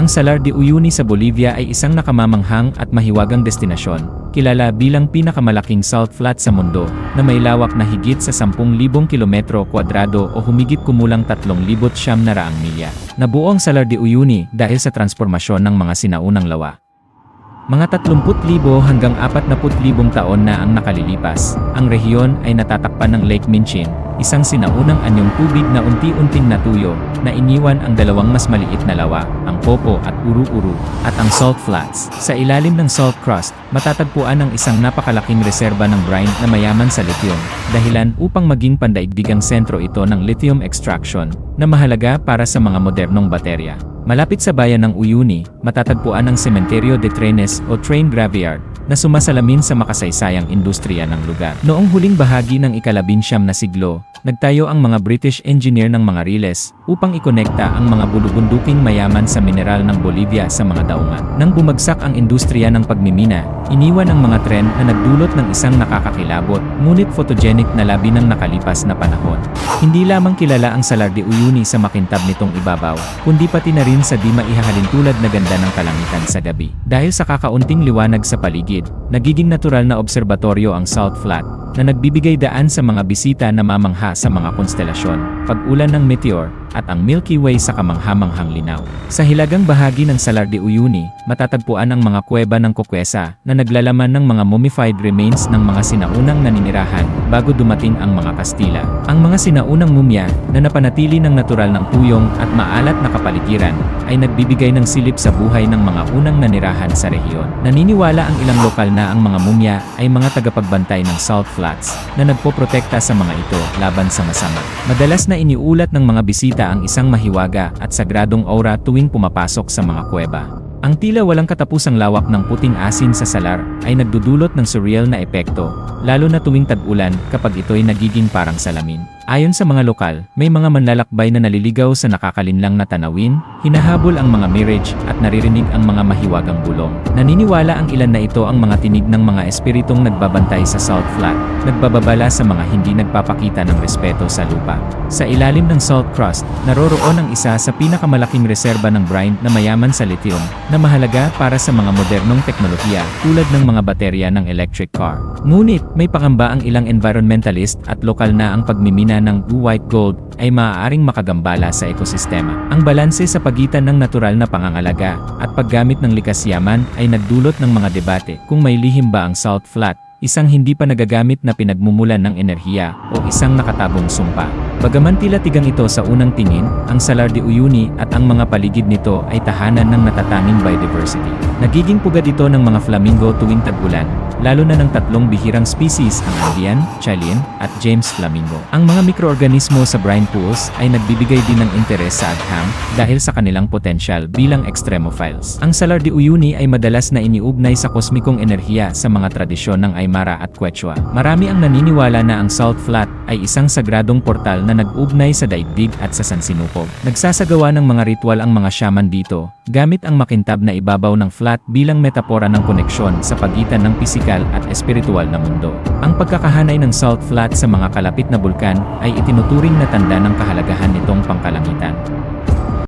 Ang Salar de Uyuni sa Bolivia ay isang nakamamanghang at mahiwagang destinasyon, kilala bilang pinakamalaking salt flat sa mundo, na may lawak na higit sa 10,000 kilometro kwadrado o humigit kumulang 3,900 milya. Nabuo ang Salar de Uyuni dahil sa transformasyon ng mga sinaunang lawa. Mga 30,000 hanggang 40,000 taon na ang nakalilipas, ang rehiyon ay natatakpan ng Lake Minchin, isang sinaunang anyong tubig na unti-unting natuyo, na iniwan ang dalawang mas maliit na lawa, ang Popo at Uru-Uru, at ang Salt Flats. Sa ilalim ng salt crust, matatagpuan ang isang napakalaking reserba ng brine na mayaman sa lithium, dahilan upang maging pandaigdigang sentro ito ng lithium extraction, na mahalaga para sa mga modernong baterya. Malapit sa bayan ng Uyuni, matatagpuan ang Cementerio de Trenes o Train Graveyard, na sumasalamin sa makasaysayang industriya ng lugar. Noong huling bahagi ng ika-19 na siglo, nagtayo ang mga British engineer ng mga riles upang ikonekta ang mga bulubunduking mayaman sa mineral ng Bolivia sa mga daungan. Nang bumagsak ang industriya ng pagmimina, iniwan ang mga tren na nagdulot ng isang nakakakilabot, ngunit photogenic na labi ng nakalipas na panahon. Hindi lamang kilala ang Salar de Uyuni sa makintab nitong ibabaw, kundi pati na rin sa di maihahalintulad na ganda ng kalangitan sa gabi. Dahil sa kakaunting liwanag sa paligid, nagiging natural na obserbatoryo ang Salt Flat, na nagbibigay daan sa mga bisita na mamangha sa mga konstelasyon, pag-ulan ng meteor, at ang Milky Way sa kamangha-manghang linaw. Sa hilagang bahagi ng Salar de Uyuni, matatagpuan ang mga kuweba ng Cocuesa na naglalaman ng mga mummified remains ng mga sinaunang naninirahan bago dumating ang mga Kastila. Ang mga sinaunang mumya na napanatili ng natural ng tuyong at maalat na kapaligiran ay nagbibigay ng silip sa buhay ng mga unang nanirahan sa rehiyon. Naniniwala ang ilang lokal na ang mga mumya ay mga tagapagbantay ng salt flats na nagpoprotekta sa mga ito laban sa masama. Madalas na iniulat ng mga bisita ang isang mahiwaga at sagradong aura tuwing pumapasok sa mga kuweba. Ang tila walang katapusang lawak ng puting asin sa salar ay nagdudulot ng surreal na epekto, lalo na tuwing tag-ulan kapag ito'y nagiging parang salamin. Ayon sa mga lokal, may mga manlalakbay na naliligaw sa nakakalinlang na tanawin, hinahabol ang mga mirage at naririnig ang mga mahiwagang bulong. Naniniwala ang ilan na ito ang mga tinig ng mga espiritong nagbabantay sa Salt Flat, nagbababala sa mga hindi nagpapakita ng respeto sa lupa. Sa ilalim ng salt crust, naroroon ang isa sa pinakamalaking reserba ng brine na mayaman sa lithium, na mahalaga para sa mga modernong teknolohiya tulad ng mga baterya ng electric car. Ngunit, may pangamba ang ilang environmentalist at lokal na ang pagmimina ng blue white gold ay maaaring makagambala sa ekosistema. Ang balanse sa pagitan ng natural na pangangalaga at paggamit ng likas yaman ay nagdulot ng mga debate kung may lihim ba ang salt flat, isang hindi pa nagagamit na pinagmumulan ng enerhiya o isang nakatabong sumpa. Bagaman tila tigang ito sa unang tingin, ang Salar de Uyuni at ang mga paligid nito ay tahanan ng natatanging biodiversity. Nagiging pugad ito ng mga flamingo tuwing tag-ulan, lalo na ng 3 bihirang species, ang Andean, Chilean, at James flamingo. Ang mga mikroorganismo sa brine pools ay nagbibigay din ng interes sa agham dahil sa kanilang potensyal bilang extremophiles. Ang Salar de Uyuni ay madalas na iniugnay sa kosmikong enerhiya sa mga tradisyon ng Aymara at Quechua. Marami ang naniniwala na ang Salt Flat ay isang sagradong portal na nag-ugnay sa daigdig at sa sansinukob. Nagsasagawa ng mga ritual ang mga shaman dito, gamit ang makintab na ibabaw ng flat bilang metapora ng koneksyon sa pagitan ng pisikal at espiritual na mundo. Ang pagkakahanay ng Salt Flat sa mga kalapit na bulkan ay itinuturing na tanda ng kahalagahan nitong pangkalangitan.